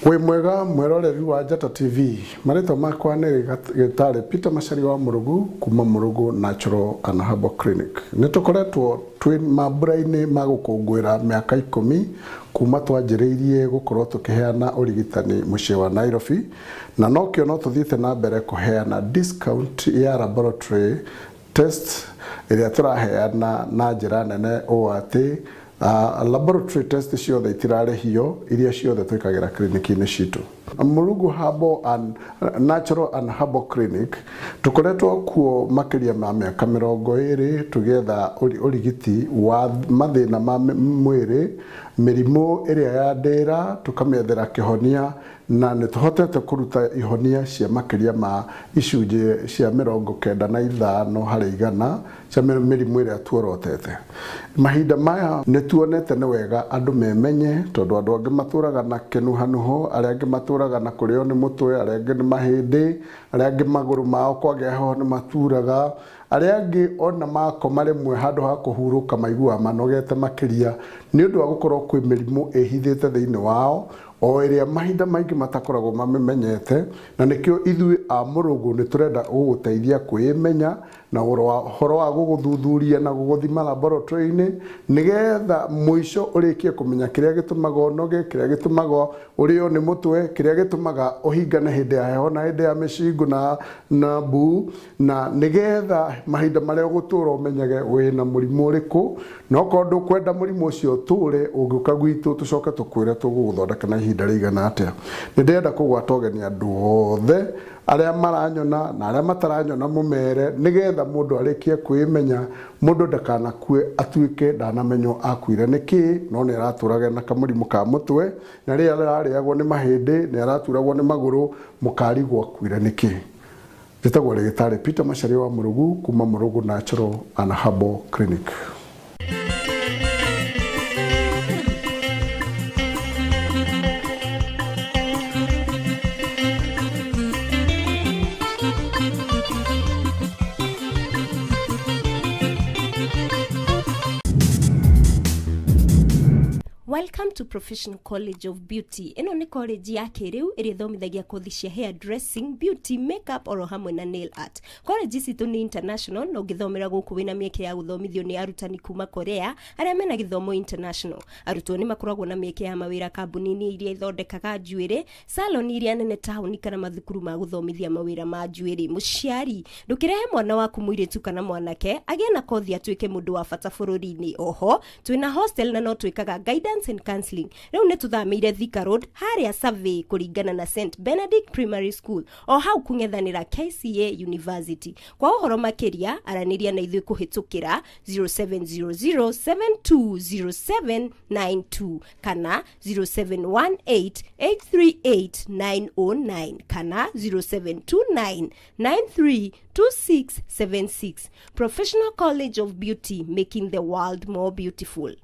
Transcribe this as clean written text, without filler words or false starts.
Wĩ mwega mwĩroreri wa Njatatv, marĩtwa makwa nĩ Gĩtarĩ Peter Macharia wa Mũrũgũ kuma Mũrũgũ Natural and Herbal Clinic. Nĩ tũkoretwo twĩ mambura-inĩ ma gũkũngũĩra mĩaka 10 kuma twanjĩrĩirie gũkorwo tũkĩheana ũrigitani mũciĩ wa Nairobi, na nokĩo no tũthiĩte na mbere kũheana discount ya laboratory test ĩrĩa tũraheana na njĩra nene ũũ atĩ laboratory test ciothe itirarĩhio iria ciothe twĩkagĩra kliniki-inĩ citũ. Mũrũgũ Herbal and Natural and Herbal Clinic tũkoretwo kuo makĩria ma mĩaka 20 tũgetha ũrigiti wa mathĩna ma mwĩrĩ, mĩrimũ ĩrĩa ya ndĩra tũkamĩethera kĩhonia, na nĩ tũhotete kũruta ihonia cia makĩria ma icunjĩ cia 95 harĩ igana cia mĩrimũ ĩrĩa tuorotete. Mahinda maya nĩ tuonete nĩ wega andũ memenye, tondũ andũ angĩ matũraga na kĩnuhanũho, arĩa angĩ matũraga na kũrĩo nĩ mũtwe, arĩa angĩ nĩ mahĩndĩ, arĩa angĩ magũrũ mao kwagĩa heho nĩ maturaga, arĩa angĩ ona makoma rĩmwe handũ ha kũhurũka maiguaga manogete makĩria nĩ ũndũ wa gũkorwo kwĩ mĩrimũ ĩhithĩte thĩinĩ wao, o ĩrĩa mahinda maingĩ matakoragwo mamenyete, na nĩkĩo ithuĩ a Mũrũgũ nĩ tũrenda gũgũteithia kwĩmenya na ũhoro wa gũgũthuthuria na gũgũthima laboratory-inĩ, nĩgetha mũico ũrĩkie kũmenya kĩrĩa gĩtũmaga ũnoge, kĩrĩa gĩtũmaga ũrĩo nĩ mũtwe, kĩrĩa gĩtũmaga ũhingane hĩndĩ ya heho na hĩndĩ ya mĩcingo na mbuu, na nĩgetha mahinda marĩa ũgũtũra ũmenyage wĩna mũrimũ ũrĩkũ, na okorwo ndũkwenda mũrimũ ũcio ũtũre, ũngĩũka gwitũ tũcoke tũkwĩre tũgũgũthondeka na ihinda rĩigana atĩa. Nĩ ndĩrenda kũgwata ũgeni andũ othe arĩa maranyona na arĩa mataranyona mũmere, nĩgetha mũndũ arĩkie kwĩmenya, mũndũ ndakanakue atuĩke ndanamenywo akuire nĩkĩ, no nĩ aratũraga na kamũrimũ ka mũtwe, na rĩrĩa ararĩagwo nĩ mahĩndĩ, nĩ araturagwo nĩ magũrũ, mũkarigwo akuire nĩkĩ. Njĩtagwo Gĩtarĩ Peter Macharia wa Mũrũgũ kuma Mũrũgũ Natural and Herbal Clinic. Welcome to Professional College of Beauty. Ĩno nĩ college ya kĩrĩu ĩrĩa ĩthomithagia kothi cia hair dressing, beauty, makeup oro hamwe na nail art. College citũ nĩ international, na ũngĩthomera gũkũ wĩna mĩeke ya gũthomithio nĩ arutani kuma Korea arĩa mena gĩthomo international. Arutwo nĩ makoragwo na mĩeke ya mawĩra kambuni-inĩ iria ithondekaga njuĩrĩ, salon iria nene taũni kana mathukuru ma gũthomithia mawĩra ma njuĩrĩ. Mũciari, ndũkĩrehe mwana waku mũirĩtu kana mwanake agĩe na kothi atuĩke mũndũ wa bata bũrũri-inĩ. Oho, twĩna hostel na no twĩkaga guidance and counseling. Rĩu nĩ tũthamĩire Thika Road harĩa survey kũringana na St Benedict Primary School, o hau kũng'ethanĩra KCA University. Kwa ũhoro makĩria aranĩria na ithuĩ kũhĩtũkĩra 0700720792 kana 0718838909 kana 0729932676. Professional College of Beauty, making the world more beautiful.